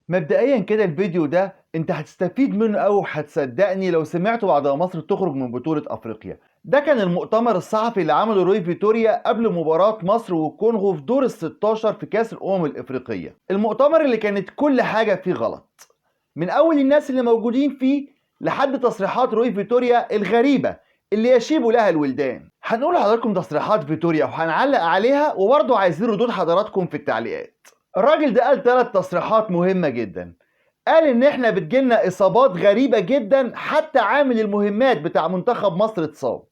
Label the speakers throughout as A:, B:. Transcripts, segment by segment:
A: مبدئيا كده الفيديو ده انت هتستفيد منه قوي وهتصدقني لو سمعته بعد ما مصر تخرج من بطولة افريقيا. ده كان المؤتمر الصحفي اللي عمله روي فيتوريا قبل مباراة مصر والكونغو في دور ال 16 في كأس الأمم الإفريقية. المؤتمر اللي كانت كل حاجة فيه غلط، من أول الناس اللي موجودين فيه لحد تصريحات روي فيتوريا الغريبة اللي يشيب لها الولدان. هنقول لحضراتكم تصريحات فيتوريا وهنعلق عليها، وبرضه عايزين ردود حضراتكم في التعليقات. الراجل ده قال 3 تصريحات مهمة جدا. قال ان احنا بتجيلنا اصابات غريبة جدا، حتى عامل المهمات بتاع منتخب مصر اتصاب.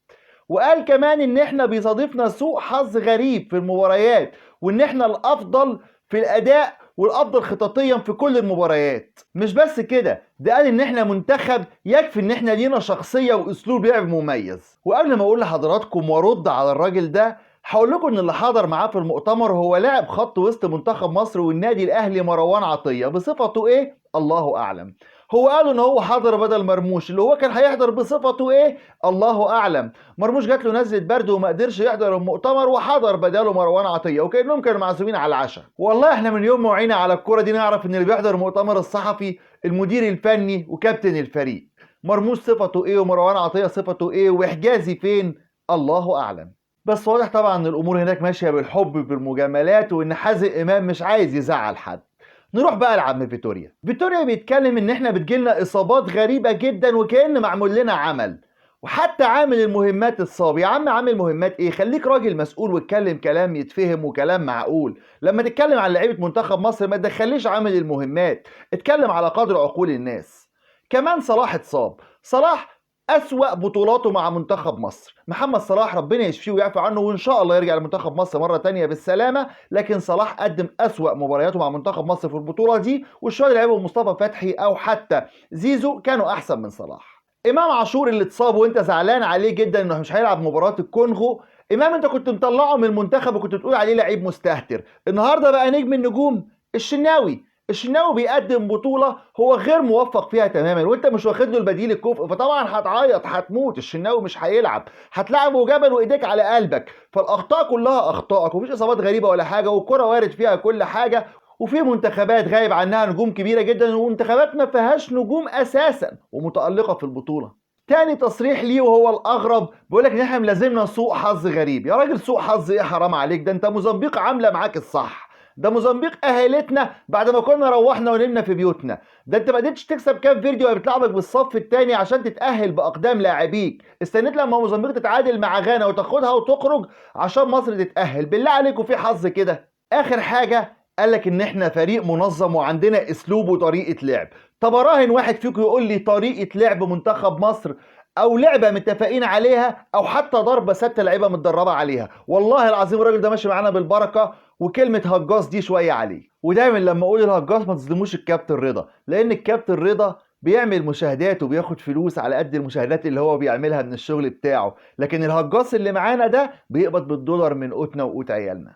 A: وقال كمان ان احنا بيصادفنا سوء حظ غريب في المباريات، وان احنا الافضل في الاداء والافضل خططيا في كل المباريات. مش بس كده، ده قال ان احنا منتخب يكفي ان احنا لينا شخصية واسلوب لعب مميز. وقبل ما اقول لحضراتكم وارد على الراجل ده، هقول لكم ان اللي حضر معاه في المؤتمر هو لاعب خط وسط منتخب مصر والنادي الاهلي مروان عطية. بصفته ايه؟ الله اعلم. هو قالوا ان هو حضر بدل مرموش، اللي هو كان هيحضر بصفته ايه؟ الله اعلم. مرموش جات له نزله برد وما قدرش يحضر المؤتمر وحضر بداله مروان عطيه، وكانهم كانوا معزومين على العشاء. والله احنا من يوم ما وعينا على الكوره دي نعرف ان اللي بيحضر المؤتمر الصحفي المدير الفني وكابتن الفريق. مرموش صفته ايه ومروان عطيه صفته ايه وحجازي فين؟ الله اعلم. بس واضح طبعا ان الامور هناك ماشيه بالحب بالمجاملات، وان حازم امام مش عايز يزعل حد. نروح بقى لعم فيتوريا. فيتوريا بيتكلم ان احنا بتجيلنا اصابات غريبه جدا وكأن معمول لنا عمل، وحتى عامل المهمات اتصاب. يا عم عامل مهمات ايه؟ خليك راجل مسؤول واتكلم كلام يتفهم وكلام معقول. لما تتكلم عن لعيبه منتخب مصر ما تدخليش عامل المهمات، اتكلم على قدر عقول الناس. كمان صلاح اتصاب. صلاح أسوأ بطولاته مع منتخب مصر. محمد صلاح ربنا يشفيه ويعفو عنه وإن شاء الله يرجع لمنتخب مصر مرة تانية بالسلامة، لكن صلاح قدم أسوأ مبارياته مع منتخب مصر في البطولة دي، والشوية اللي لعبهم مصطفى فتحي أو حتى زيزو كانوا أحسن من صلاح. إمام عاشور اللي اتصاب وأنت زعلان عليه جدا إنه مش هيلعب مباراة الكونغو. إمام أنت كنت مطلعه من المنتخب وكنت بتقول عليه لعيب مستهتر، النهارده بقى نجم النجوم. الشناوي بيقدم بطولة هو غير موفق فيها تماما، وانت مش واخد له البديل الكفء، فطبعا هتعيط هتموت. الشناوي مش هيلعب، هتلعبه جبل وايديك على قلبك. فالاخطاء كلها اخطائك، ومفيش اصابات غريبة ولا حاجة، والكرة وارد فيها كل حاجة. وفي منتخبات غايب عنها نجوم كبيرة جدا، ومنتخبات ما فيهاش نجوم اساسا ومتألقة في البطولة. تاني تصريح ليه وهو الاغرب، بيقول لك ان احنا ملازمنا سوء حظ غريب. يا راجل سوء حظ ايه؟ حرام عليك، ده انت موزمبيق عامله معاك الصح. ده موزمبيق اهلتنا بعد ما كنا روحنا ونمنا في بيوتنا. ده انت ما قدرتش تكسب كام فيديو وهي بتلعبك بالصف الثاني عشان تتاهل باقدام لاعبيك. استنيت لما موزمبيق تتعادل مع غانا وتاخدها وتخرج عشان مصر تتاهل. بالله عليكم في حظ كده؟ اخر حاجه قال لك ان احنا فريق منظم وعندنا اسلوب وطريقه لعب. طب اراهن واحد فيكم يقول لي طريقه لعب منتخب مصر، او لعبه متفقين عليها، او حتى ضربه ثابته لعيبه متدربه عليها. والله العظيم الراجل ده ماشي معانا بالبركه. وكلمه هجاص دي شويه عليه. ودايما لما اقول الهجاص ما تظلموش الكابتن رضا، لان الكابتن رضا بيعمل مشاهدات وبياخد فلوس على قد المشاهدات اللي هو بيعملها من الشغل بتاعه، لكن الهجاص اللي معانا ده بيقبض بالدولار من قوتنا وقوت عيالنا.